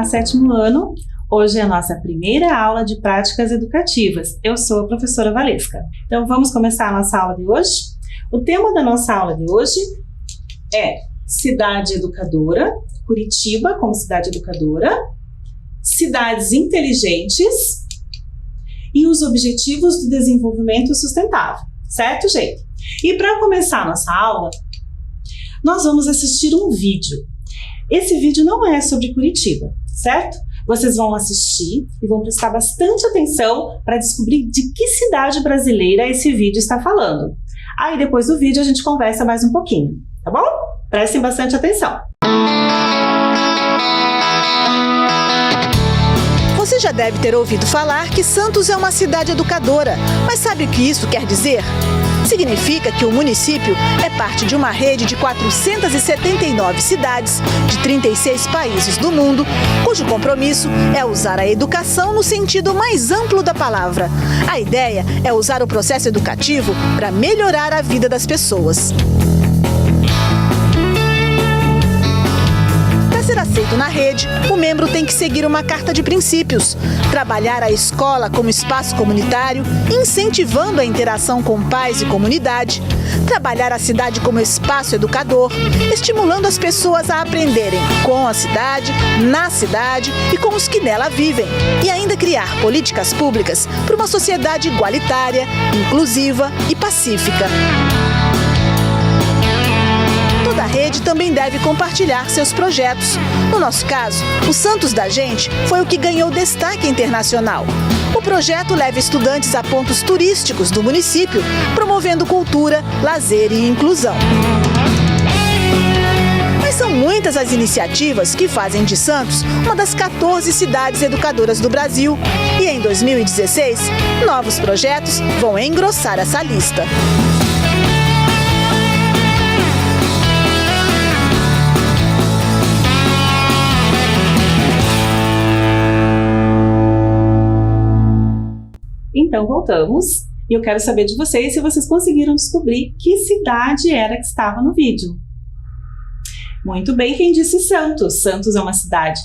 Olá, sétimo ano! Hoje é a nossa primeira aula de práticas educativas. Eu sou a professora Valesca. Então vamos começar a nossa aula de hoje? O tema da nossa aula de hoje é cidade educadora, Curitiba como cidade educadora, cidades inteligentes e os objetivos do desenvolvimento sustentável. Certo, gente? E para começar a nossa aula, nós vamos assistir um vídeo. Esse vídeo não é sobre Curitiba, certo? Vocês vão assistir e vão prestar bastante atenção para descobrir de que cidade brasileira esse vídeo está falando. Aí depois do vídeo a gente conversa mais um pouquinho, tá bom? Prestem bastante atenção. Você já deve ter ouvido falar que Santos é uma cidade educadora, mas sabe o que isso quer dizer? Significa que o município é parte de uma rede de 479 cidades de 36 países do mundo, cujo compromisso é usar a educação no sentido mais amplo da palavra. A ideia é usar o processo educativo para melhorar a vida das pessoas. Para ser aceito na rede, o membro tem que seguir uma carta de princípios, trabalhar a escola como espaço comunitário, incentivando a interação com pais e comunidade, trabalhar a cidade como espaço educador, estimulando as pessoas a aprenderem com a cidade, na cidade e com os que nela vivem, e ainda criar políticas públicas para uma sociedade igualitária, inclusiva e pacífica. Toda rede também deve compartilhar seus projetos. No nosso caso, o Santos da Gente foi o que ganhou destaque internacional. O projeto leva estudantes a pontos turísticos do município, promovendo cultura, lazer e inclusão. Mas são muitas as iniciativas que fazem de Santos uma das 14 cidades educadoras do Brasil. E em 2016, novos projetos vão engrossar essa lista. Então voltamos e eu quero saber de vocês se vocês conseguiram descobrir que cidade era que estava no vídeo. Muito bem, quem disse Santos? Santos é uma cidade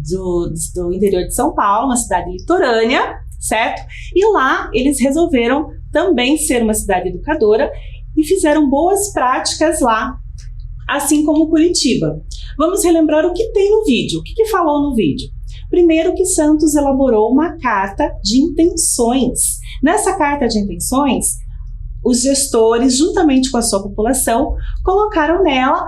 do interior de São Paulo, uma cidade litorânea, certo? E lá eles resolveram também ser uma cidade educadora e fizeram boas práticas lá, assim como Curitiba. Vamos relembrar o que tem no vídeo. O que falou no vídeo? Primeiro que Santos elaborou uma carta de intenções. Nessa carta de intenções, os gestores, juntamente com a sua população, colocaram nela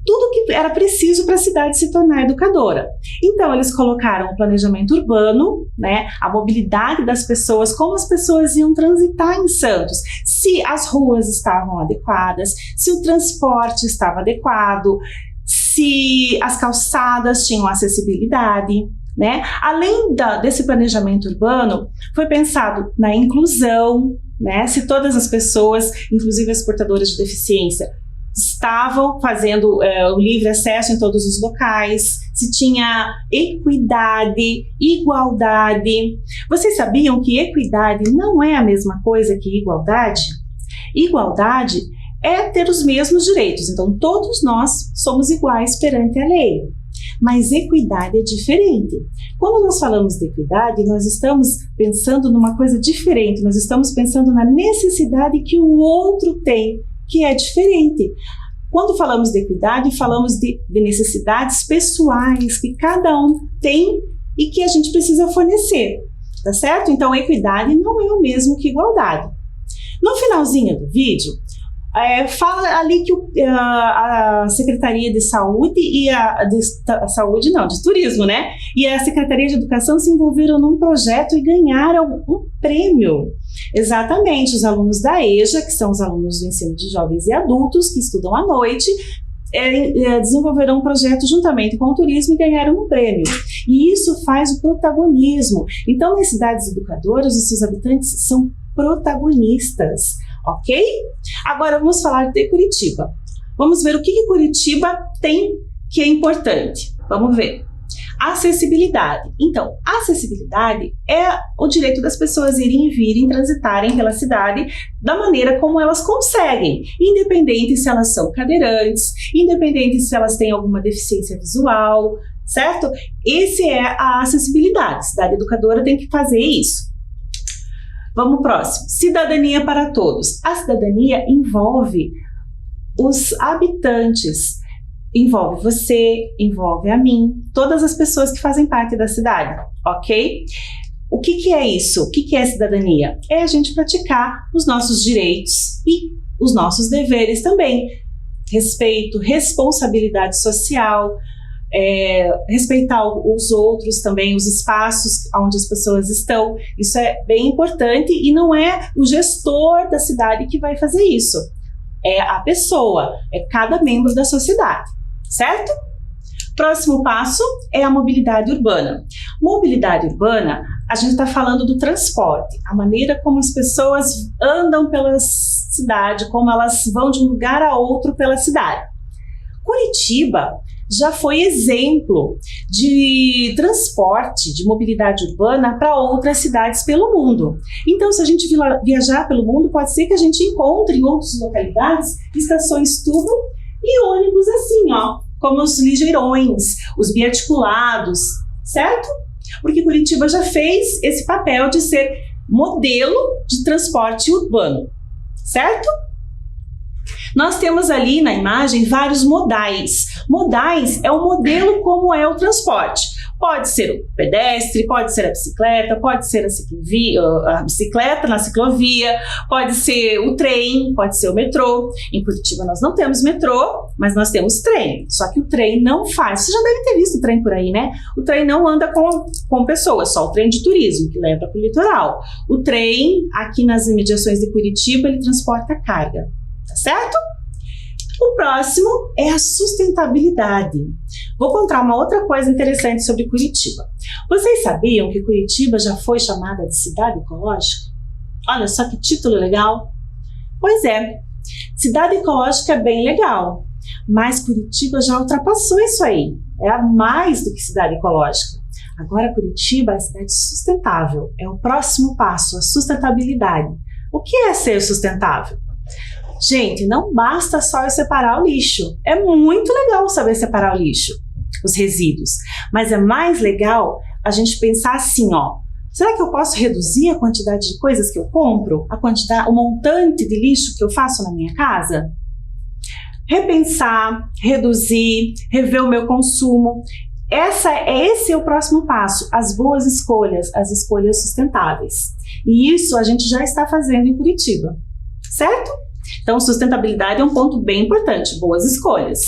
tudo o que era preciso para a cidade se tornar educadora. Então, eles colocaram o planejamento urbano, né, a mobilidade das pessoas, como as pessoas iam transitar em Santos, se as ruas estavam adequadas, se o transporte estava adequado, se as calçadas tinham acessibilidade, né? Além desse planejamento urbano, foi pensado na inclusão, né? Se todas as pessoas, inclusive as portadoras de deficiência, estavam fazendo o livre acesso em todos os locais, se tinha equidade, igualdade. Vocês sabiam que equidade não é a mesma coisa que igualdade? Igualdade é ter os mesmos direitos, então todos nós somos iguais perante a lei. Mas equidade é diferente. Quando nós falamos de equidade, nós estamos pensando numa coisa diferente, nós estamos pensando na necessidade que o outro tem, que é diferente. Quando falamos de equidade, falamos de necessidades pessoais que cada um tem e que a gente precisa fornecer, tá certo? Então, equidade não é o mesmo que igualdade. No finalzinho do vídeo, fala ali que a Secretaria de Saúde e de Turismo, né? E a Secretaria de Educação se envolveram num projeto e ganharam um prêmio. Exatamente, os alunos da EJA, que são os alunos do ensino de jovens e adultos, que estudam à noite, desenvolveram um projeto juntamente com o turismo e ganharam um prêmio. E isso faz o protagonismo. Então, nas cidades educadoras, os seus habitantes são protagonistas, ok? Agora vamos falar de Curitiba. Vamos ver o que Curitiba tem que é importante. Vamos ver. Acessibilidade. Então, acessibilidade é o direito das pessoas irem e virem, transitarem pela cidade da maneira como elas conseguem, independente se elas são cadeirantes, independente se elas têm alguma deficiência visual, certo? Esse é a acessibilidade. A cidade educadora tem que fazer isso. Vamos pro próximo. Cidadania para todos. A cidadania envolve os habitantes, envolve você, envolve a mim, todas as pessoas que fazem parte da cidade, ok? O que é isso? O que é cidadania? É a gente praticar os nossos direitos e os nossos deveres também. Respeito, responsabilidade social, respeitar os outros também, os espaços onde as pessoas estão. Isso é bem importante e não é o gestor da cidade que vai fazer isso. É a pessoa, é cada membro da sociedade, certo? Próximo passo é a mobilidade urbana. Mobilidade urbana, a gente está falando do transporte, a maneira como as pessoas andam pela cidade, como elas vão de um lugar a outro pela cidade. Curitiba já foi exemplo de transporte, de mobilidade urbana para outras cidades pelo mundo. Então, se a gente viajar pelo mundo, pode ser que a gente encontre em outras localidades estações tubo e ônibus assim, ó, como os ligeirões, os biarticulados, certo? Porque Curitiba já fez esse papel de ser modelo de transporte urbano, certo? Nós temos ali na imagem vários modais. Modais é o modelo como é o transporte. Pode ser o pedestre, pode ser a bicicleta, pode ser a bicicleta na ciclovia, pode ser o trem, pode ser o metrô. Em Curitiba nós não temos metrô, mas nós temos trem. Só que o trem não faz. Você já deve ter visto o trem por aí, né? O trem não anda com pessoas, só o trem de turismo, que leva para o litoral. O trem, aqui nas imediações de Curitiba, ele transporta carga. Tá certo? O próximo é a sustentabilidade. Vou contar uma outra coisa interessante sobre Curitiba. Vocês sabiam que Curitiba já foi chamada de cidade ecológica? Olha só que título legal. Pois é, cidade ecológica é bem legal, mas Curitiba já ultrapassou isso aí. É mais do que cidade ecológica. Agora Curitiba é cidade sustentável. É o próximo passo, a sustentabilidade. O que é ser sustentável? Gente, não basta só eu separar o lixo. É muito legal saber separar o lixo, os resíduos. Mas é mais legal a gente pensar assim, ó. Será que eu posso reduzir a quantidade de coisas que eu compro? O montante de lixo que eu faço na minha casa? Repensar, reduzir, rever o meu consumo. Esse é o próximo passo, as boas escolhas, as escolhas sustentáveis. E isso a gente já está fazendo em Curitiba, certo? Então, sustentabilidade é um ponto bem importante, boas escolhas.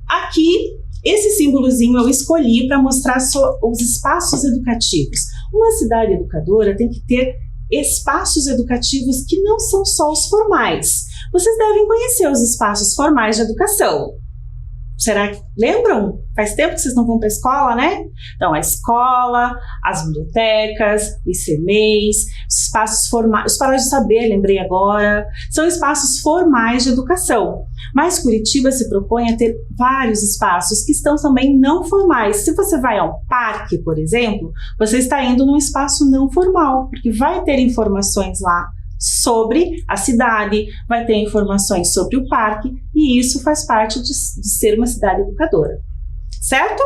Aqui, esse símbolozinho eu escolhi para mostrar os espaços educativos. Uma cidade educadora tem que ter espaços educativos que não são só os formais. Vocês devem conhecer os espaços formais de educação. Será que lembram? Faz tempo que vocês não vão para a escola, né? Então, a escola, as bibliotecas, os ICMEIs, os espaços formais, os paródios de saber, lembrei agora, são espaços formais de educação. Mas Curitiba se propõe a ter vários espaços que estão também não formais. Se você vai ao parque, por exemplo, você está indo num espaço não formal, porque vai ter informações lá sobre a cidade, vai ter informações sobre o parque, e isso faz parte de ser uma cidade educadora, certo?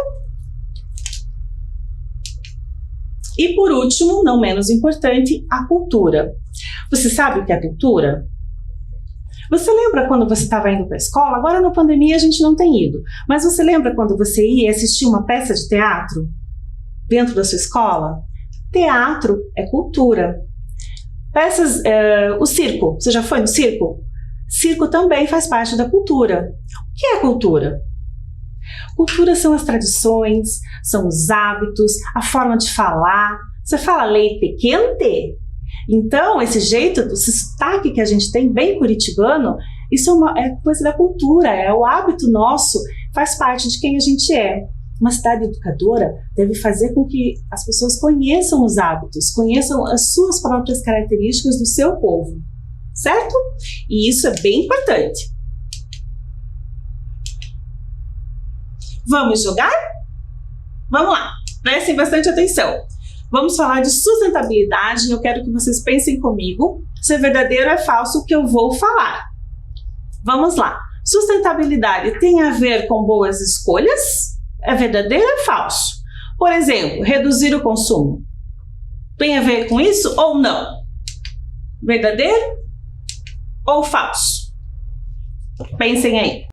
E por último, não menos importante, a cultura. Você sabe o que é cultura? Você lembra quando você estava indo para a escola? Agora na pandemia a gente não tem ido, mas você lembra quando você ia assistir uma peça de teatro dentro da sua escola? Teatro é cultura. Peças, o circo, você já foi no circo? Circo também faz parte da cultura. O que é cultura? Cultura são as tradições, são os hábitos, a forma de falar. Você fala leite quente? Então, esse jeito, esse sotaque que a gente tem bem curitibano, isso é coisa da cultura, é o hábito nosso, faz parte de quem a gente é. Uma cidade educadora deve fazer com que as pessoas conheçam os hábitos, conheçam as suas próprias características do seu povo, certo? E isso é bem importante. Vamos jogar? Vamos lá, prestem bastante atenção. Vamos falar de sustentabilidade e eu quero que vocês pensem comigo se é verdadeiro ou é falso o que eu vou falar. Vamos lá. Sustentabilidade tem a ver com boas escolhas? É verdadeiro ou é falso? Por exemplo, reduzir o consumo. Tem a ver com isso ou não? Verdadeiro ou falso? Pensem aí.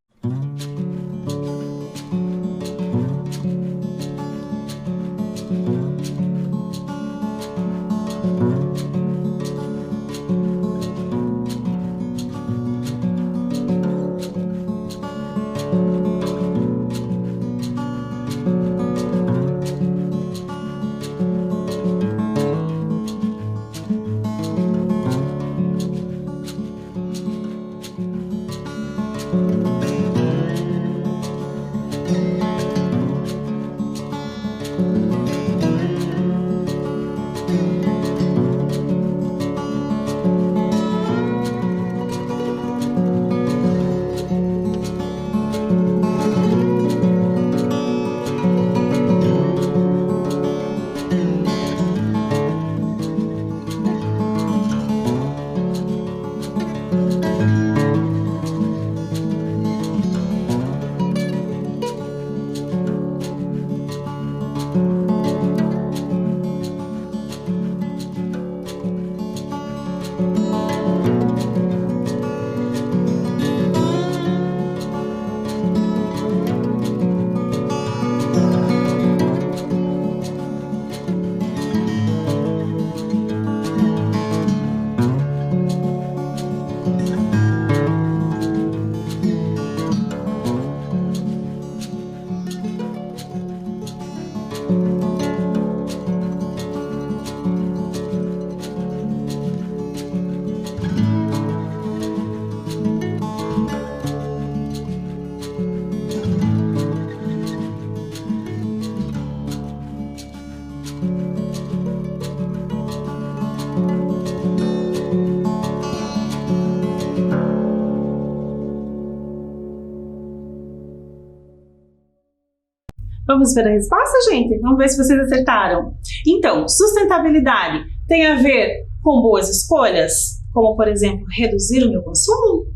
Vamos ver a resposta, gente? Vamos ver se vocês acertaram. Então, sustentabilidade tem a ver com boas escolhas? Como, por exemplo, reduzir o meu consumo?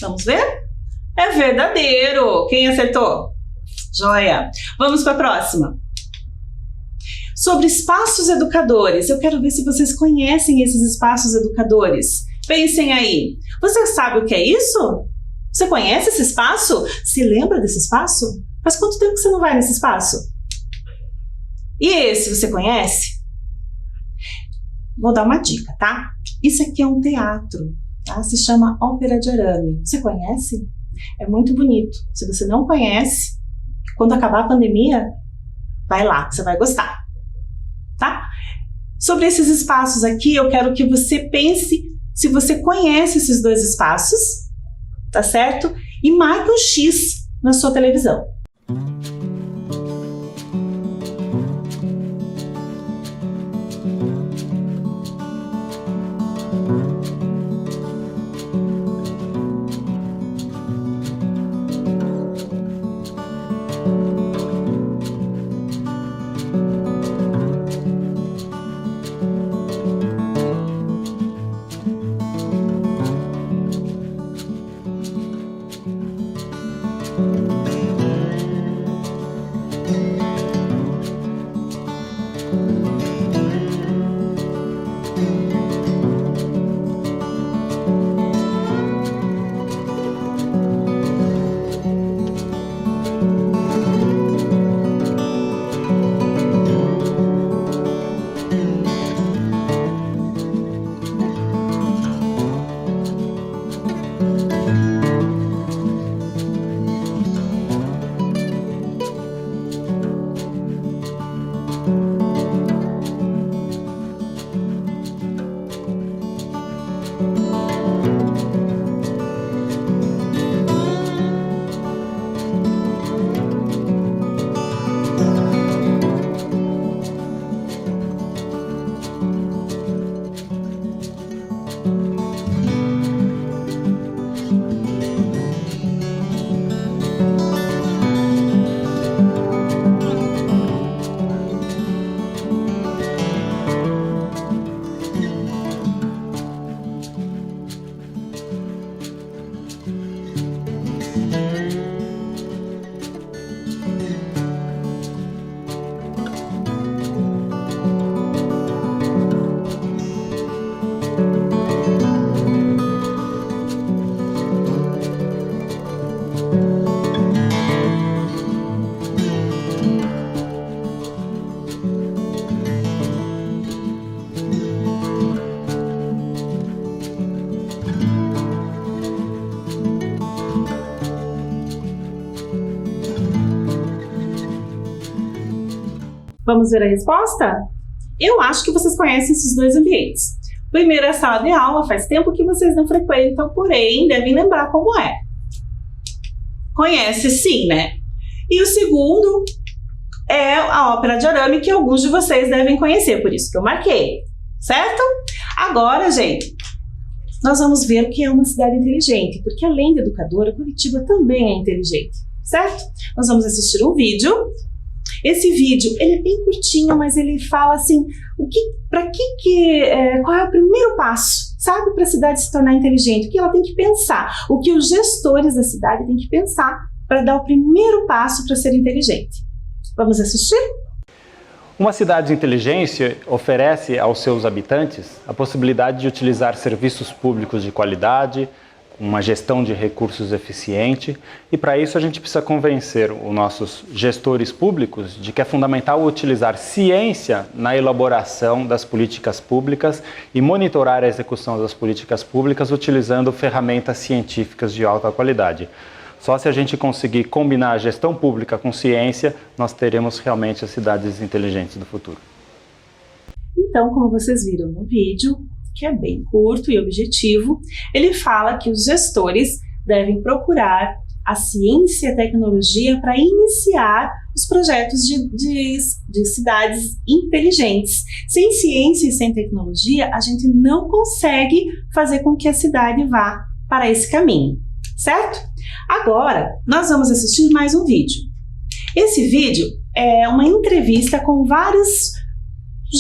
Vamos ver? É verdadeiro. Quem acertou? Joia! Vamos para a próxima. Sobre espaços educadores. Eu quero ver se vocês conhecem esses espaços educadores. Pensem aí. Você sabe o que é isso? Você conhece esse espaço? Se lembra desse espaço? Faz quanto tempo que você não vai nesse espaço? E esse, você conhece? Vou dar uma dica, tá? Isso aqui é um teatro, tá? Se chama Ópera de Arame. Você conhece? É muito bonito. Se você não conhece, quando acabar a pandemia, vai lá, você vai gostar, tá? Sobre esses espaços aqui, eu quero que você pense se você conhece esses dois espaços, tá certo? E marque um X na sua televisão. Vamos ver a resposta? Eu acho que vocês conhecem esses dois ambientes. Primeiro é a sala de aula, faz tempo que vocês não frequentam, porém devem lembrar como é. Conhece sim, né? E o segundo é a ópera de arame, que alguns de vocês devem conhecer, por isso que eu marquei, certo? Agora, gente, nós vamos ver o que é uma cidade inteligente, porque além de educadora, Curitiba também é inteligente, certo? Nós vamos assistir um vídeo. Esse vídeo, ele é bem curtinho, mas ele fala assim, qual é o primeiro passo, sabe, para a cidade se tornar inteligente? O que ela tem que pensar, o que os gestores da cidade têm que pensar para dar o primeiro passo para ser inteligente. Vamos assistir? Uma cidade de inteligência oferece aos seus habitantes a possibilidade de utilizar serviços públicos de qualidade, uma gestão de recursos eficiente, e para isso a gente precisa convencer os nossos gestores públicos de que é fundamental utilizar ciência na elaboração das políticas públicas e monitorar a execução das políticas públicas utilizando ferramentas científicas de alta qualidade. Só se a gente conseguir combinar a gestão pública com ciência, nós teremos realmente as cidades inteligentes do futuro. Então, como vocês viram no vídeo, que é bem curto e objetivo, ele fala que os gestores devem procurar a ciência e a tecnologia para iniciar os projetos de cidades inteligentes. Sem ciência e sem tecnologia, a gente não consegue fazer com que a cidade vá para esse caminho, certo? Agora, nós vamos assistir mais um vídeo. Esse vídeo é uma entrevista com vários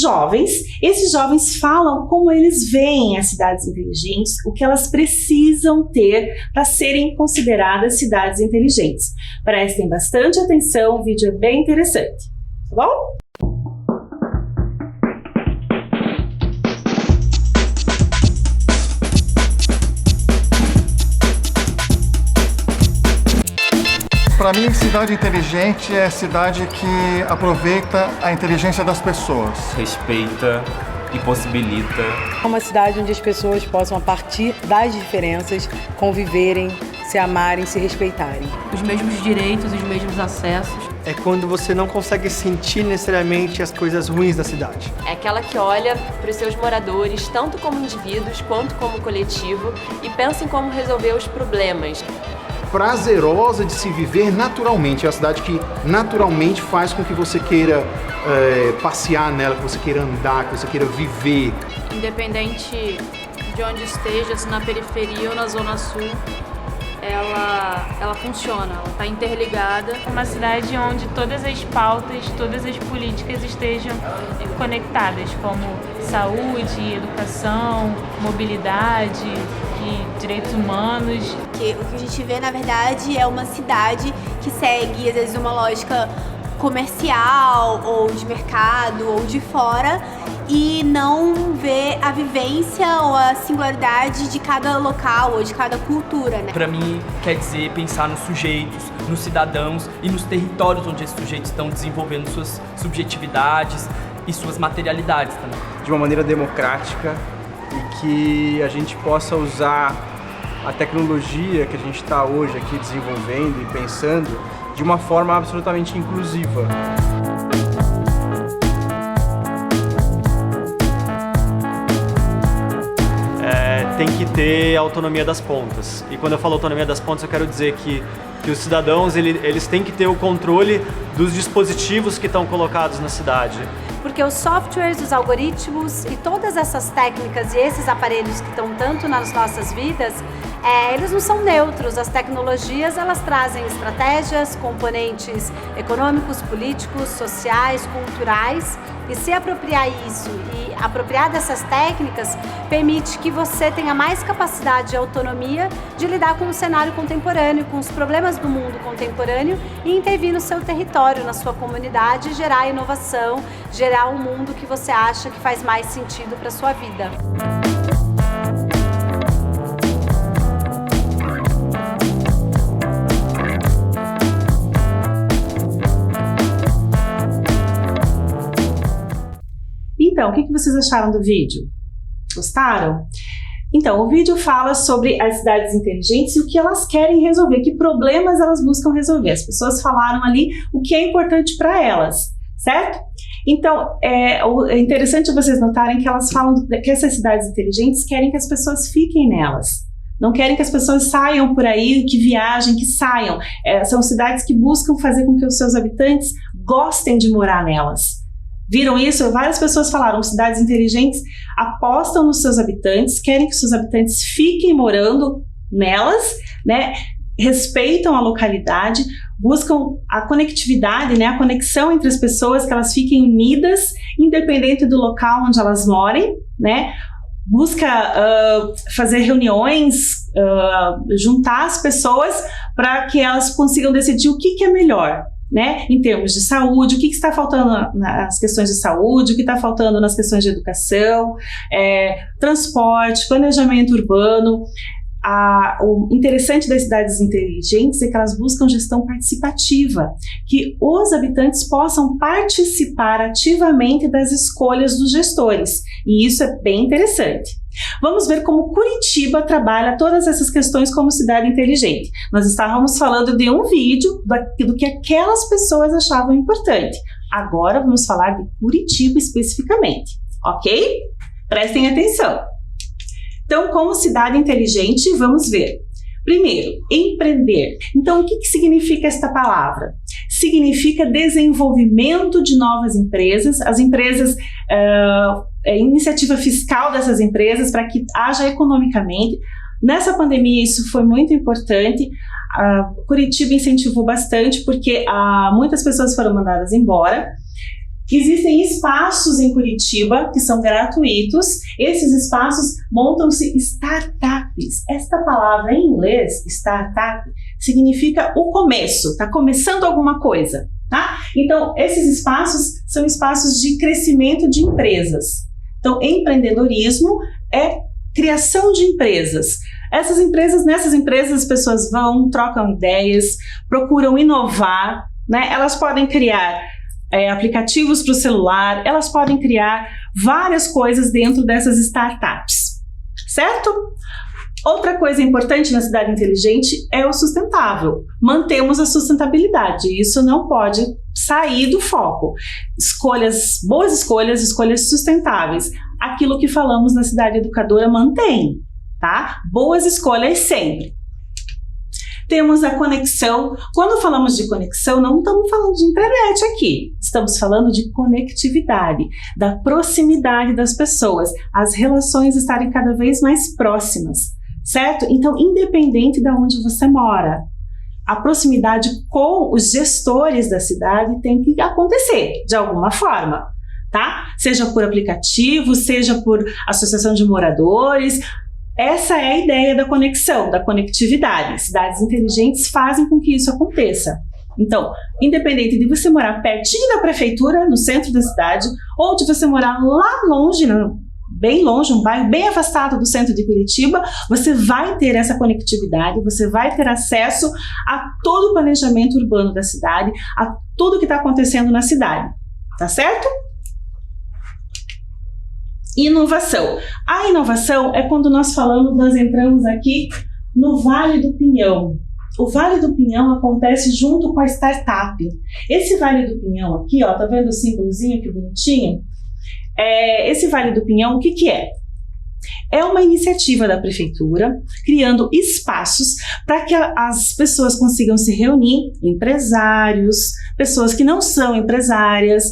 jovens. Esses jovens falam como eles veem as cidades inteligentes, o que elas precisam ter para serem consideradas cidades inteligentes. Prestem bastante atenção, o vídeo é bem interessante, tá bom? Para mim, cidade inteligente é cidade que aproveita a inteligência das pessoas. Respeita e possibilita. Uma cidade onde as pessoas possam, a partir das diferenças, conviverem, se amarem, se respeitarem. Os mesmos direitos, os mesmos acessos. É quando você não consegue sentir necessariamente as coisas ruins da cidade. É aquela que olha para os seus moradores, tanto como indivíduos quanto como coletivo, e pensa em como resolver os problemas. Prazerosa de se viver naturalmente. É uma cidade que naturalmente faz com que você queira passear nela, que você queira andar, que você queira viver. Independente de onde esteja, se na periferia ou na zona sul, ela funciona, ela está interligada. Uma cidade onde todas as pautas, todas as políticas estejam conectadas, como saúde, educação, mobilidade e direitos humanos. O que a gente vê, na verdade, é uma cidade que segue, às vezes, uma lógica comercial, ou de mercado, ou de fora, e não vê a vivência ou a singularidade de cada local ou de cada cultura, né? Para mim, quer dizer pensar nos sujeitos, nos cidadãos e nos territórios onde esses sujeitos estão desenvolvendo suas subjetividades e suas materialidades também. De uma maneira democrática e que a gente possa usar a tecnologia que a gente está hoje aqui desenvolvendo e pensando de uma forma absolutamente inclusiva. Tem que ter autonomia das pontas. E quando eu falo autonomia das pontas, eu quero dizer que os cidadãos eles têm que ter o controle dos dispositivos que estão colocados na cidade. Porque os softwares, os algoritmos e todas essas técnicas e esses aparelhos que estão tanto nas nossas vidas, eles não são neutros. As tecnologias, elas trazem estratégias, componentes econômicos, políticos, sociais, culturais, e se apropriar isso e apropriar dessas técnicas permite que você tenha mais capacidade e autonomia de lidar com o cenário contemporâneo, com os problemas do mundo contemporâneo e intervir no seu território, na sua comunidade, gerar inovação, gerar um mundo que você acha que faz mais sentido para a sua vida. Então, o que vocês acharam do vídeo? Gostaram? Então, o vídeo fala sobre as cidades inteligentes e o que elas querem resolver, que problemas elas buscam resolver. As pessoas falaram ali o que é importante para elas, certo? Então, é interessante vocês notarem que elas falam que essas cidades inteligentes querem que as pessoas fiquem nelas. Não querem que as pessoas saiam por aí, que viajem, que saiam. São cidades que buscam fazer com que os seus habitantes gostem de morar nelas. Viram isso? Várias pessoas falaram, cidades inteligentes apostam nos seus habitantes, querem que seus habitantes fiquem morando nelas, né? Respeitam a localidade, buscam a conectividade, né? A conexão entre as pessoas, que elas fiquem unidas, independente do local onde elas morem, né? Busca fazer reuniões, juntar as pessoas para que elas consigam decidir o que é melhor, né? Em termos de saúde, o que está faltando nas questões de saúde, o que está faltando nas questões de educação, transporte, planejamento urbano. O interessante das cidades inteligentes é que elas buscam gestão participativa, que os habitantes possam participar ativamente das escolhas dos gestores, e isso é bem interessante. Vamos ver como Curitiba trabalha todas essas questões como cidade inteligente. Nós estávamos falando de um vídeo do que aquelas pessoas achavam importante. Agora vamos falar de Curitiba especificamente, ok? Prestem atenção. Então, como cidade inteligente, vamos ver. Primeiro, empreender. Então, o que significa esta palavra? Significa desenvolvimento de novas empresas, as empresas, iniciativa fiscal dessas empresas para que haja economicamente. Nessa pandemia isso foi muito importante. Curitiba incentivou bastante porque muitas pessoas foram mandadas embora. Existem espaços em Curitiba que são gratuitos. Esses espaços montam-se startups. Esta palavra em inglês, startup, significa o começo, está começando alguma coisa, tá? Então, esses espaços são espaços de crescimento de empresas. Então, empreendedorismo é criação de empresas. Nessas empresas as pessoas vão, trocam ideias, procuram inovar, né? Elas podem criar aplicativos para o celular, elas podem criar várias coisas dentro dessas startups, certo? Outra coisa importante na cidade inteligente é o sustentável. Mantemos a sustentabilidade, isso não pode sair do foco. Boas escolhas sustentáveis. Aquilo que falamos na cidade educadora mantém, tá? Boas escolhas sempre. Temos a conexão. Quando falamos de conexão, não estamos falando de internet aqui. Estamos falando de conectividade, da proximidade das pessoas, as relações estarem cada vez mais próximas, certo? Então, independente de onde você mora, a proximidade com os gestores da cidade tem que acontecer de alguma forma, tá? Seja por aplicativo, seja por associação de moradores. Essa é a ideia da conexão, da conectividade. Cidades inteligentes fazem com que isso aconteça. Então, independente de você morar pertinho da prefeitura, no centro da cidade, ou de você morar lá longe, bem longe, um bairro bem afastado do centro de Curitiba, você vai ter essa conectividade, você vai ter acesso a todo o planejamento urbano da cidade, a tudo que está acontecendo na cidade, tá certo? Inovação. A inovação é quando nós entramos aqui no Vale do Pinhão. O Vale do Pinhão acontece junto com a startup. Esse Vale do Pinhão aqui, ó, tá vendo o símbolozinho que bonitinho? Esse Vale do Pinhão, o que é? É uma iniciativa da prefeitura, criando espaços para que as pessoas consigam se reunir, empresários, pessoas que não são empresárias,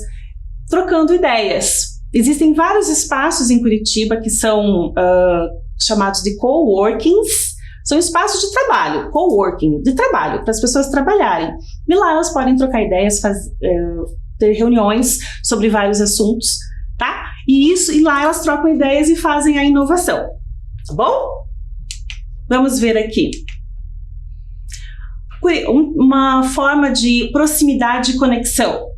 trocando ideias. Existem vários espaços em Curitiba que são chamados de coworkings, são espaços de trabalho, coworking, de trabalho, para as pessoas trabalharem. E lá elas podem trocar ideias, ter reuniões sobre vários assuntos, tá? E lá elas trocam ideias e fazem a inovação, tá bom? Vamos ver aqui. Uma forma de proximidade e conexão.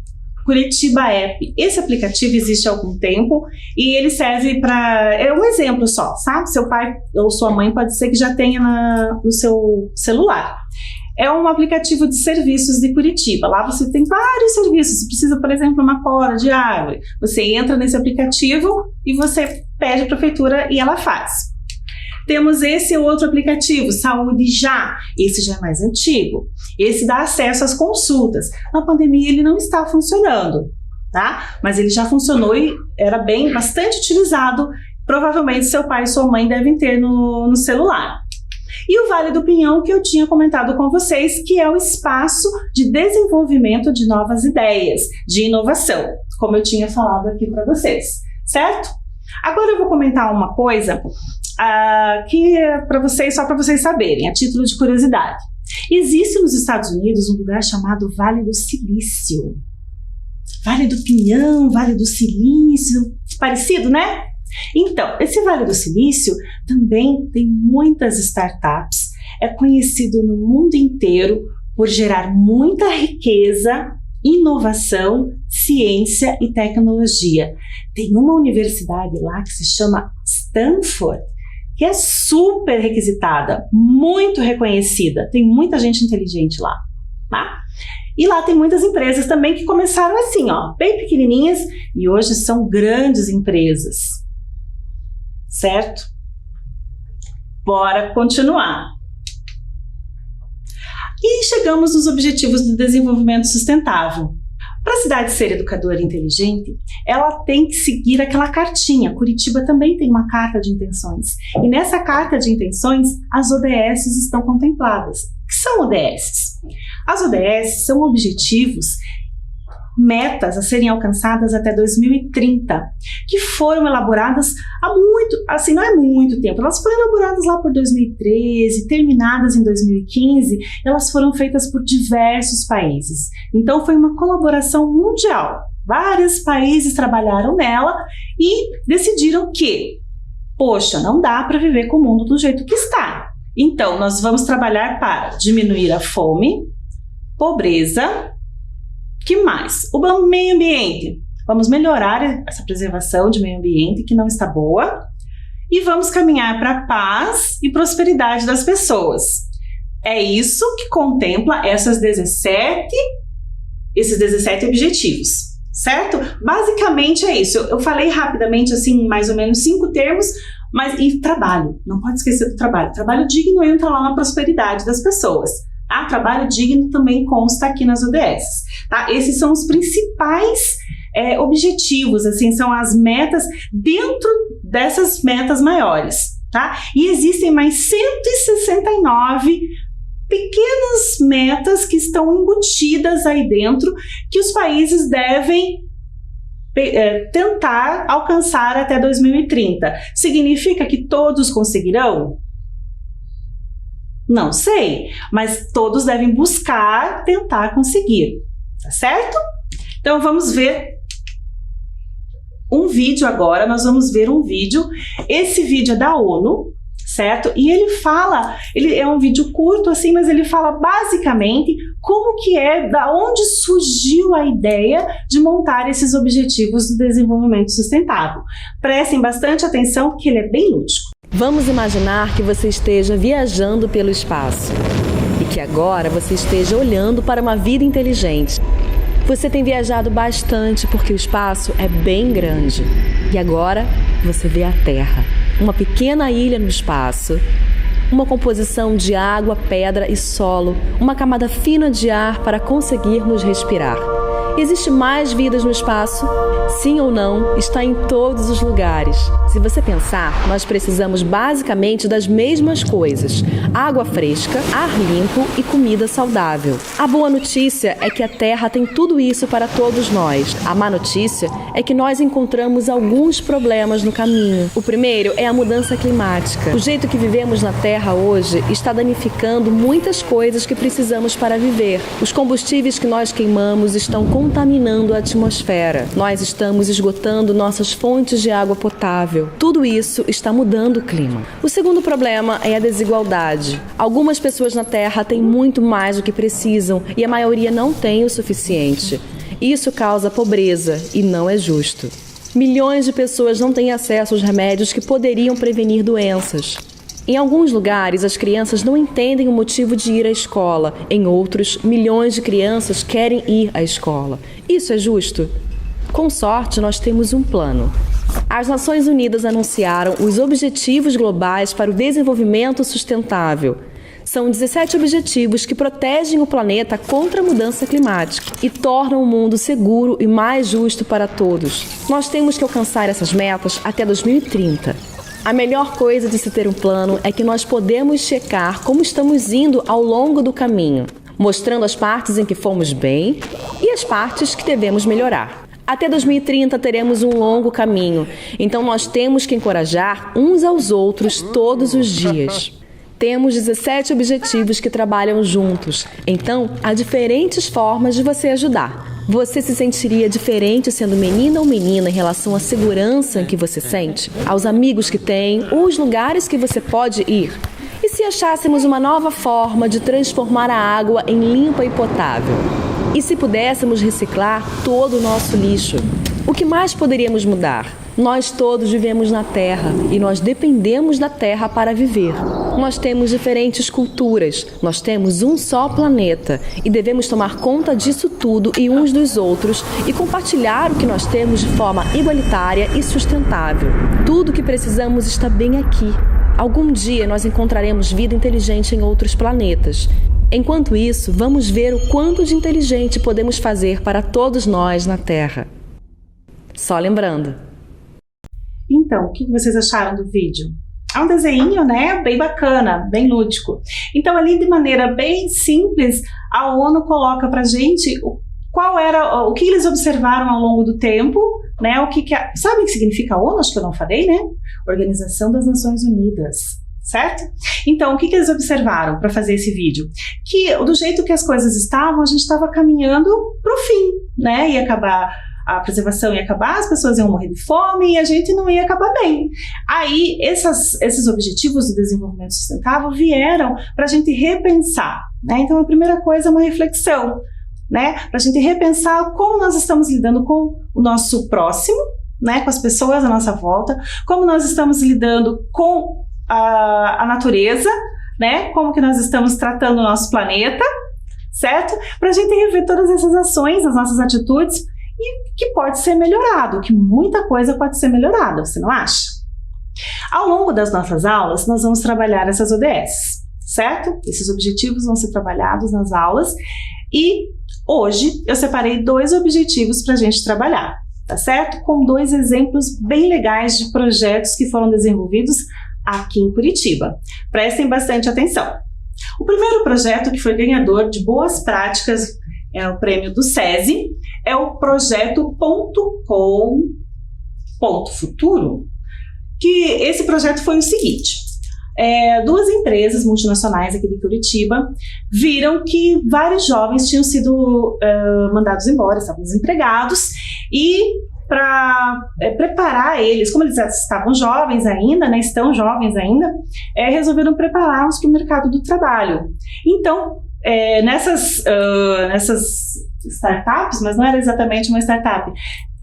Curitiba App. Esse aplicativo existe há algum tempo e ele serve para... É um exemplo só, sabe? Seu pai ou sua mãe pode ser que já tenha no seu celular. É um aplicativo de serviços de Curitiba. Lá você tem vários serviços. Você precisa, por exemplo, uma poda de árvore. Você entra nesse aplicativo e você pede à prefeitura e ela faz. Temos esse outro aplicativo, Saúde Já. Esse já é mais antigo. Esse dá acesso às consultas. Na pandemia ele não está funcionando, tá? Mas ele já funcionou e era bastante utilizado. Provavelmente seu pai e sua mãe devem ter no celular. E o Vale do Pinhão, que eu tinha comentado com vocês, que é o espaço de desenvolvimento de novas ideias, de inovação, como eu tinha falado aqui para vocês, certo? Agora eu vou comentar uma coisa que é para vocês, só para vocês saberem, a título de curiosidade. Existe nos Estados Unidos um lugar chamado Vale do Silício. Vale do Pinhão, Vale do Silício, parecido, né? Então, esse Vale do Silício também tem muitas startups, é conhecido no mundo inteiro por gerar muita riqueza, inovação, ciência e tecnologia. Tem uma universidade lá que se chama Stanford, que é super requisitada, muito reconhecida, tem muita gente inteligente lá, tá? E lá tem muitas empresas também que começaram assim, ó, bem pequenininhas e hoje são grandes empresas, certo? Bora continuar. E chegamos nos Objetivos do Desenvolvimento Sustentável. Para a cidade ser educadora inteligente, ela tem que seguir aquela cartinha. Curitiba também tem uma carta de intenções. E nessa carta de intenções, as ODS estão contempladas. O que são ODS? As ODS são objetivos, metas a serem alcançadas até 2030, que foram elaboradas há muito, assim, não é muito tempo, elas foram elaboradas lá por 2013, terminadas em 2015, elas foram feitas por diversos países, então foi uma colaboração mundial, vários países trabalharam nela e decidiram que, poxa, não dá para viver com o mundo do jeito que está, então nós vamos trabalhar para diminuir a fome, pobreza. Que mais? O meio ambiente. Vamos melhorar essa preservação de meio ambiente que não está boa e vamos caminhar para a paz e prosperidade das pessoas. É isso que contempla esses 17 objetivos, certo? Basicamente é isso. Eu falei rapidamente, assim, mais ou menos 5 termos, mas e trabalho. Não pode esquecer do trabalho. Trabalho digno entra lá na prosperidade das pessoas. Tá? Trabalho digno também consta aqui nas ODS. Tá? Esses são os principais objetivos, assim, são as metas dentro dessas metas maiores. Tá? E existem mais 169 pequenas metas que estão embutidas aí dentro, que os países devem tentar alcançar até 2030. Significa que todos conseguirão? Não sei, mas todos devem buscar tentar conseguir, tá certo? Então vamos ver um vídeo agora, nós vamos ver um vídeo, esse vídeo é da ONU, certo? E ele é um vídeo curto assim, mas ele fala basicamente como que da onde surgiu a ideia de montar esses objetivos do desenvolvimento sustentável. Prestem bastante atenção porque ele é bem lúdico. Vamos imaginar que você esteja viajando pelo espaço e que agora você esteja olhando para uma vida inteligente. Você tem viajado bastante porque o espaço é bem grande e agora você vê a Terra, uma pequena ilha no espaço, uma composição de água, pedra e solo, uma camada fina de ar para conseguirmos respirar. Existe mais vidas no espaço? Sim ou não, está em todos os lugares. Se você pensar, nós precisamos basicamente das mesmas coisas: água fresca, ar limpo e comida saudável. A boa notícia é que a Terra tem tudo isso para todos nós. A má notícia é que nós encontramos alguns problemas no caminho. O primeiro é a mudança climática. O jeito que vivemos na Terra hoje está danificando muitas coisas que precisamos para viver. Os combustíveis que nós queimamos estão contaminando a atmosfera. Nós estamos esgotando nossas fontes de água potável. Tudo isso está mudando o clima. O segundo problema é a desigualdade. Algumas pessoas na Terra têm muito mais do que precisam e a maioria não tem o suficiente. Isso causa pobreza e não é justo. Milhões de pessoas não têm acesso aos remédios que poderiam prevenir doenças. Em alguns lugares, as crianças não entendem o motivo de ir à escola. Em outros, milhões de crianças querem ir à escola. Isso é justo? Com sorte, nós temos um plano. As Nações Unidas anunciaram os Objetivos Globais para o Desenvolvimento Sustentável. São 17 objetivos que protegem o planeta contra a mudança climática e tornam o mundo seguro e mais justo para todos. Nós temos que alcançar essas metas até 2030. A melhor coisa de se ter um plano é que nós podemos checar como estamos indo ao longo do caminho, mostrando as partes em que fomos bem e as partes que devemos melhorar. Até 2030 teremos um longo caminho, então nós temos que encorajar uns aos outros todos os dias. Temos 17 objetivos que trabalham juntos, então há diferentes formas de você ajudar. Você se sentiria diferente sendo menina ou menina em relação à segurança que você sente, aos amigos que tem, ou os lugares que você pode ir? E se achássemos uma nova forma de transformar a água em limpa e potável? E se pudéssemos reciclar todo o nosso lixo? O que mais poderíamos mudar? Nós todos vivemos na Terra e nós dependemos da Terra para viver. Nós temos diferentes culturas, nós temos um só planeta e devemos tomar conta disso tudo e uns dos outros e compartilhar o que nós temos de forma igualitária e sustentável. Tudo o que precisamos está bem aqui. Algum dia nós encontraremos vida inteligente em outros planetas. Enquanto isso, vamos ver o quanto de inteligente podemos fazer para todos nós na Terra. Só lembrando. Então, o que vocês acharam do vídeo? É um desenho, né, bem bacana, bem lúdico. Então, ali de maneira bem simples, a ONU coloca pra gente o que eles observaram ao longo do tempo, né, sabe o que significa a ONU? Acho que eu não falei, né? Organização das Nações Unidas, certo? Então, o que eles observaram para fazer esse vídeo? Que do jeito que as coisas estavam, a gente estava caminhando pro fim, né, ia acabar a preservação, ia acabar, as pessoas iam morrer de fome e a gente não ia acabar bem. Aí, esses objetivos do desenvolvimento sustentável vieram para a gente repensar, né? Então, a primeira coisa é uma reflexão, né? Para a gente repensar como nós estamos lidando com o nosso próximo, né? Com as pessoas à nossa volta, como nós estamos lidando com a natureza, né? Como que nós estamos tratando o nosso planeta, certo? Para a gente rever todas essas ações, as nossas atitudes, e que pode ser melhorado, que muita coisa pode ser melhorada, você não acha? Ao longo das nossas aulas, nós vamos trabalhar essas ODS, certo? Esses objetivos vão ser trabalhados nas aulas e hoje eu separei 2 objetivos para a gente trabalhar, tá certo? Com 2 exemplos bem legais de projetos que foram desenvolvidos aqui em Curitiba. Prestem bastante atenção. O primeiro projeto que foi ganhador de boas práticas é o prêmio do SESI, é o projeto Futuro, que esse projeto foi o seguinte, 2 empresas multinacionais aqui de Curitiba viram que vários jovens tinham sido mandados embora, estavam desempregados, e para preparar eles, como eles estavam jovens ainda, né, estão jovens ainda, resolveram prepará-los para o mercado do trabalho. Então, nessas startups, mas não era exatamente uma startup,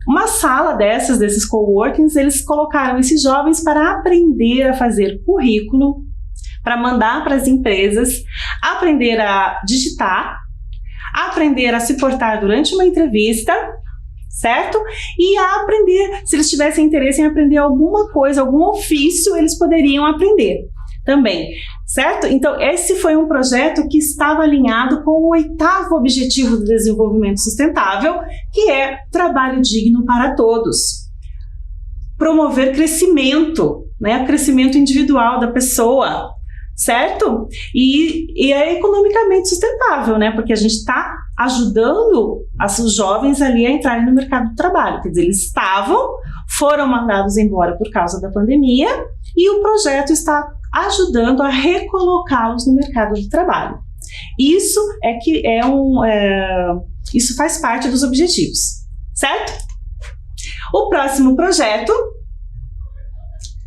uma sala desses coworkings, eles colocaram esses jovens para aprender a fazer currículo, para mandar para as empresas, aprender a digitar, aprender a se portar durante uma entrevista, certo? E a aprender, se eles tivessem interesse em aprender alguma coisa, algum ofício, eles poderiam aprender também, certo? Então, esse foi um projeto que estava alinhado com o 8º objetivo do desenvolvimento sustentável, que é trabalho digno para todos. Promover crescimento, né? Crescimento individual da pessoa, certo? E é economicamente sustentável, né? Porque a gente está ajudando os jovens ali a entrarem no mercado do trabalho. Quer dizer, eles foram mandados embora por causa da pandemia e o projeto está ajudando a recolocá-los no mercado de trabalho. Isso isso faz parte dos objetivos, certo? O próximo projeto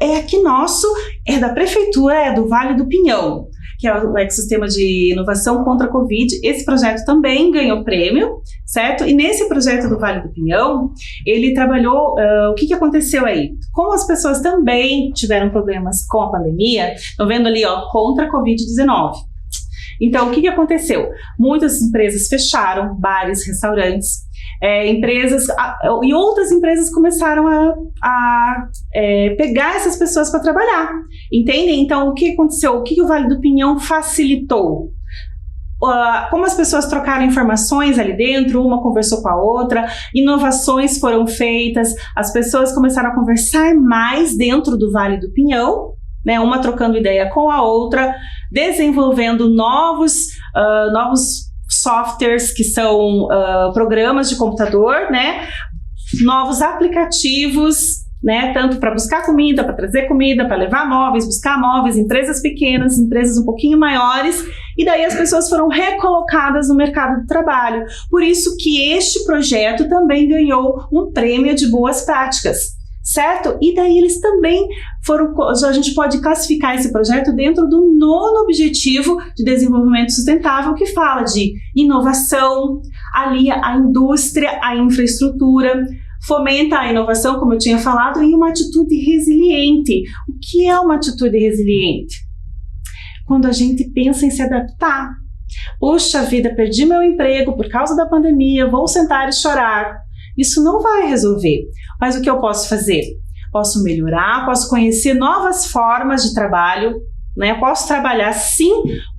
é aqui nosso, é da Prefeitura, é do Vale do Pinhão, que é o ecossistema de inovação contra a Covid. Esse projeto também ganhou prêmio, certo? E nesse projeto do Vale do Pinhão, ele trabalhou, o que aconteceu aí? Como as pessoas também tiveram problemas com a pandemia, estão vendo ali, ó, contra a Covid-19. Então, o que aconteceu? Muitas empresas fecharam, bares, restaurantes, e outras empresas começaram a pegar essas pessoas para trabalhar, entendem? Então, o que aconteceu? O que o Vale do Pinhão facilitou? Como as pessoas trocaram informações ali dentro, uma conversou com a outra, inovações foram feitas, as pessoas começaram a conversar mais dentro do Vale do Pinhão, né, uma trocando ideia com a outra, desenvolvendo novos softwares, que são programas de computador, né, novos aplicativos, né, tanto para buscar comida, para trazer comida, para levar móveis, buscar móveis, empresas pequenas, empresas um pouquinho maiores, e daí as pessoas foram recolocadas no mercado do trabalho. Por isso que este projeto também ganhou um prêmio de boas práticas, certo? E daí eles também a gente pode classificar esse projeto dentro do 9º Objetivo de Desenvolvimento Sustentável, que fala de inovação, alia a indústria, a infraestrutura, fomenta a inovação, como eu tinha falado, e uma atitude resiliente. O que é uma atitude resiliente? Quando a gente pensa em se adaptar. Puxa vida, perdi meu emprego por causa da pandemia, vou sentar e chorar. Isso não vai resolver. Mas o que eu posso fazer? Posso melhorar, posso conhecer novas formas de trabalho, né? Posso trabalhar sim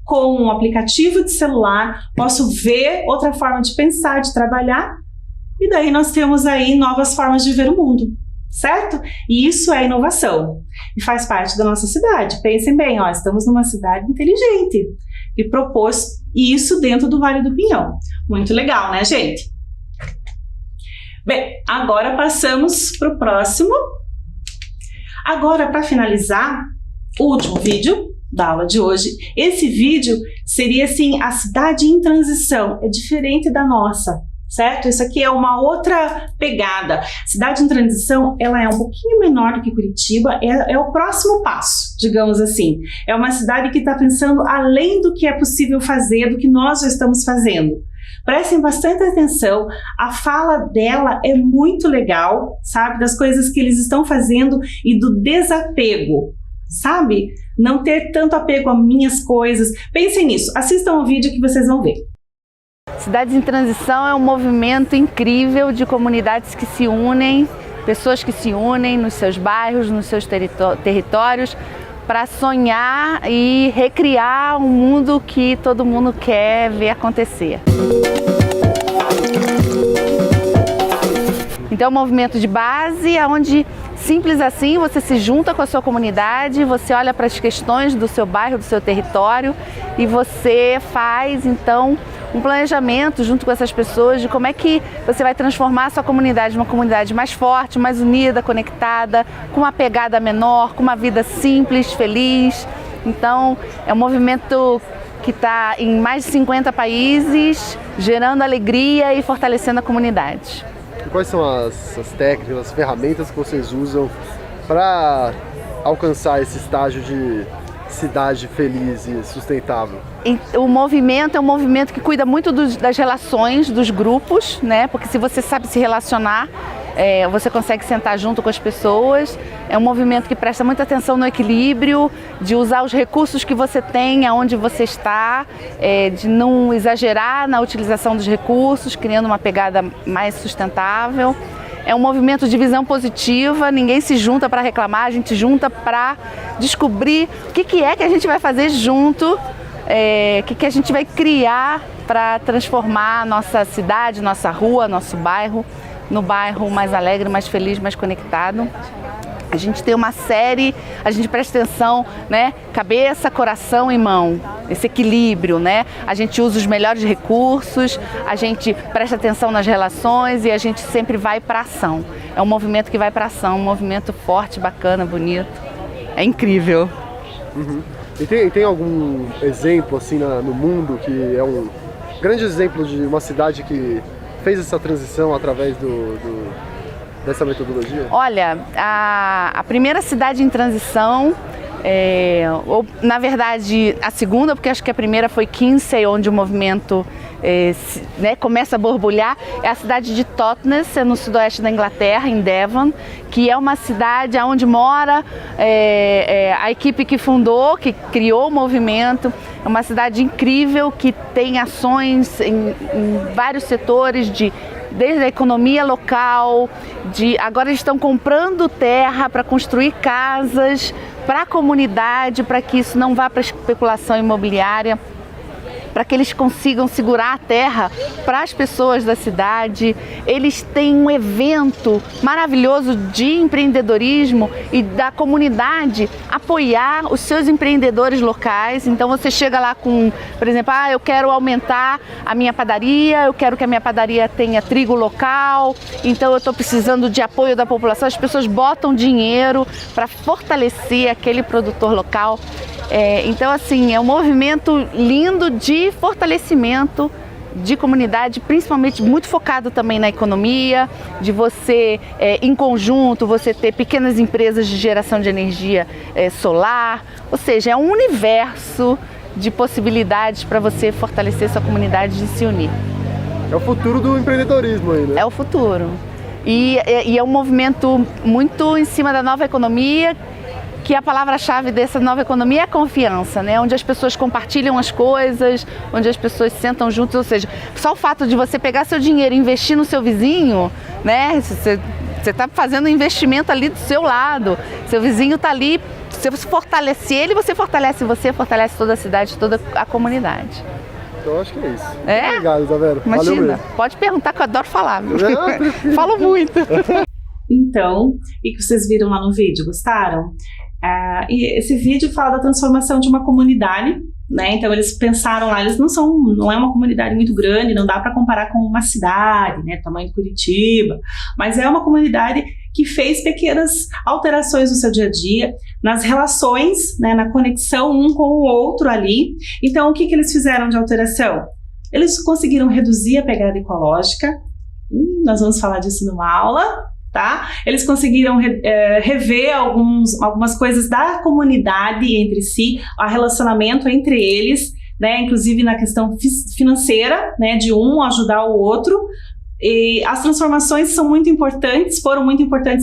com um aplicativo de celular, posso ver outra forma de pensar, de trabalhar, e daí nós temos aí novas formas de ver o mundo, certo? E isso é inovação e faz parte da nossa cidade. Pensem bem, estamos numa cidade inteligente e propôs isso dentro do Vale do Pinhão. Muito legal, né, gente? Bem, agora passamos para o próximo. Agora, para finalizar, o último vídeo da aula de hoje. Esse vídeo seria assim, a cidade em transição, é diferente da nossa, certo? Isso aqui é uma outra pegada. Cidade em transição, ela é um pouquinho menor do que Curitiba, é o próximo passo, digamos assim. É uma cidade que está pensando além do que é possível fazer, do que nós já estamos fazendo. Prestem bastante atenção, a fala dela é muito legal, sabe? Das coisas que eles estão fazendo e do desapego, sabe? Não ter tanto apego a minhas coisas. Pensem nisso, assistam o vídeo que vocês vão ver. Cidades em Transição é um movimento incrível de comunidades que se unem, pessoas que se unem nos seus bairros, nos seus territórios, para sonhar e recriar um mundo que todo mundo quer ver acontecer. Então é um movimento de base, onde simples assim você se junta com a sua comunidade, você olha para as questões do seu bairro, do seu território e você faz então um planejamento junto com essas pessoas de como é que você vai transformar a sua comunidade numa comunidade mais forte, mais unida, conectada, com uma pegada menor, com uma vida simples, feliz. Então é um movimento que está em mais de 50 países, gerando alegria e fortalecendo a comunidade. E quais são as técnicas, as ferramentas que vocês usam para alcançar esse estágio de cidade feliz e sustentável? O movimento é um movimento que cuida muito das relações dos grupos, né? Porque se você sabe se relacionar, você consegue sentar junto com as pessoas. É um movimento que presta muita atenção no equilíbrio, de usar os recursos que você tem, aonde você está, de não exagerar na utilização dos recursos, criando uma pegada mais sustentável. É um movimento de visão positiva, ninguém se junta para reclamar, a gente junta para descobrir o que é que a gente vai fazer junto, o que a gente vai criar para transformar a nossa cidade, nossa rua, nosso bairro, no bairro mais alegre, mais feliz, mais conectado. A gente tem uma série, a gente presta atenção, né? Cabeça, coração e mão, esse equilíbrio, né? A gente usa os melhores recursos, a gente presta atenção nas relações e a gente sempre vai para ação. É um movimento que vai para ação, um movimento forte, bacana, bonito. É incrível. Uhum. E tem algum exemplo assim no mundo que é um grande exemplo de uma cidade que fez essa transição através dessa metodologia? Olha, a primeira cidade em transição ou na verdade a segunda, porque acho que a primeira foi Kinsey, onde o movimento começa a borbulhar, é a cidade de Totnes, no sudoeste da Inglaterra, em Devon, que é uma cidade onde mora a equipe que fundou, que criou o movimento. É uma cidade incrível que tem ações em vários setores, desde a economia local, agora eles estão comprando terra para construir casas para a comunidade, para que isso não vá para a especulação imobiliária, para que eles consigam segurar a terra para as pessoas da cidade. Eles têm um evento maravilhoso de empreendedorismo e da comunidade apoiar os seus empreendedores locais. Então você chega lá com, por exemplo, eu quero aumentar a minha padaria, eu quero que a minha padaria tenha trigo local, então eu estou precisando de apoio da população. As pessoas botam dinheiro para fortalecer aquele produtor local. Então, assim, é um movimento lindo de fortalecimento de comunidade, principalmente muito focado também na economia, de você, em conjunto, você ter pequenas empresas de geração de energia solar, ou seja, é um universo de possibilidades para você fortalecer sua comunidade de se unir. É o futuro do empreendedorismo aí, né? É o futuro. E é um movimento muito em cima da nova economia, que a palavra-chave dessa nova economia é a confiança, né? Onde as pessoas compartilham as coisas, onde as pessoas sentam juntos, ou seja, só o fato de você pegar seu dinheiro e investir no seu vizinho, né? Você está fazendo um investimento ali do seu lado, seu vizinho está ali, se você fortalecer ele, você, fortalece toda a cidade, toda a comunidade. Então acho que é isso. Obrigado, Isabela. Imagina, pode perguntar que eu adoro falar. Falo muito. Então, e que vocês viram lá no vídeo, gostaram? E esse vídeo fala da transformação de uma comunidade, né? Então eles pensaram lá, não é uma comunidade muito grande, não dá para comparar com uma cidade, né, tamanho de Curitiba, mas é uma comunidade que fez pequenas alterações no seu dia a dia, nas relações, né, na conexão um com o outro ali. Então o que eles fizeram de alteração? Eles conseguiram reduzir a pegada ecológica, nós vamos falar disso numa aula, tá? Eles conseguiram rever algumas coisas da comunidade entre si, o relacionamento entre eles, né? Inclusive na questão financeira, né? De um ajudar o outro. E as transformações foram muito importantes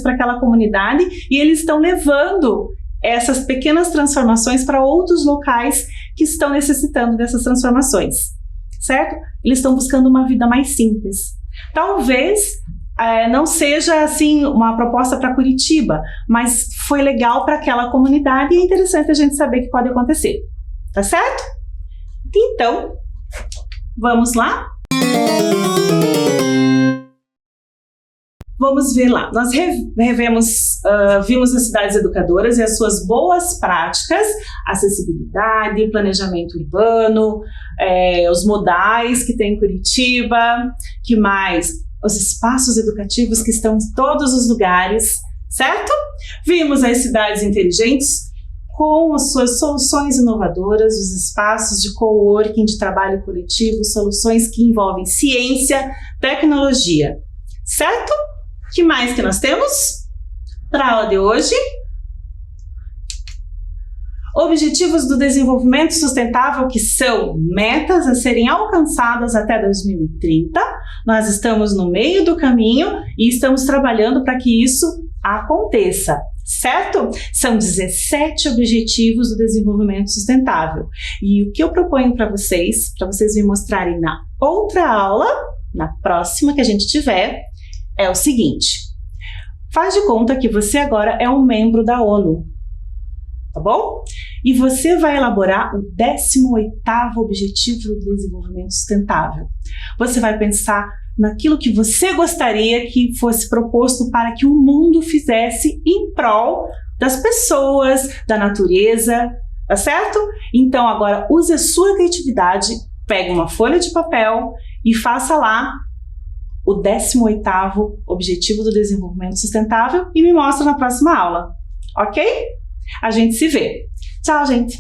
para aquela comunidade, e eles estão levando essas pequenas transformações para outros locais que estão necessitando dessas transformações, certo? Eles estão buscando uma vida mais simples. Talvez não seja assim uma proposta para Curitiba, mas foi legal para aquela comunidade e é interessante a gente saber que pode acontecer, tá certo? Então, vamos lá? Vamos ver lá. Nós vimos as cidades educadoras e as suas boas práticas, acessibilidade, planejamento urbano, os modais que tem em Curitiba, que mais? Os espaços educativos que estão em todos os lugares, certo? Vimos as cidades inteligentes com as suas soluções inovadoras, os espaços de coworking, de trabalho coletivo, soluções que envolvem ciência, tecnologia, certo? O que mais que nós temos para a aula de hoje? Objetivos do Desenvolvimento Sustentável, que são metas a serem alcançadas até 2030. Nós estamos no meio do caminho e estamos trabalhando para que isso aconteça, certo? São 17 Objetivos do Desenvolvimento Sustentável. E o que eu proponho para vocês me mostrarem na outra aula, na próxima que a gente tiver, é o seguinte: faz de conta que você agora é um membro da ONU, tá bom? E você vai elaborar o 18º Objetivo do Desenvolvimento Sustentável. Você vai pensar naquilo que você gostaria que fosse proposto para que o mundo fizesse em prol das pessoas, da natureza, tá certo? Então agora use a sua criatividade, pegue uma folha de papel e faça lá o 18º Objetivo do Desenvolvimento Sustentável e me mostra na próxima aula, ok? A gente se vê. Tchau, gente!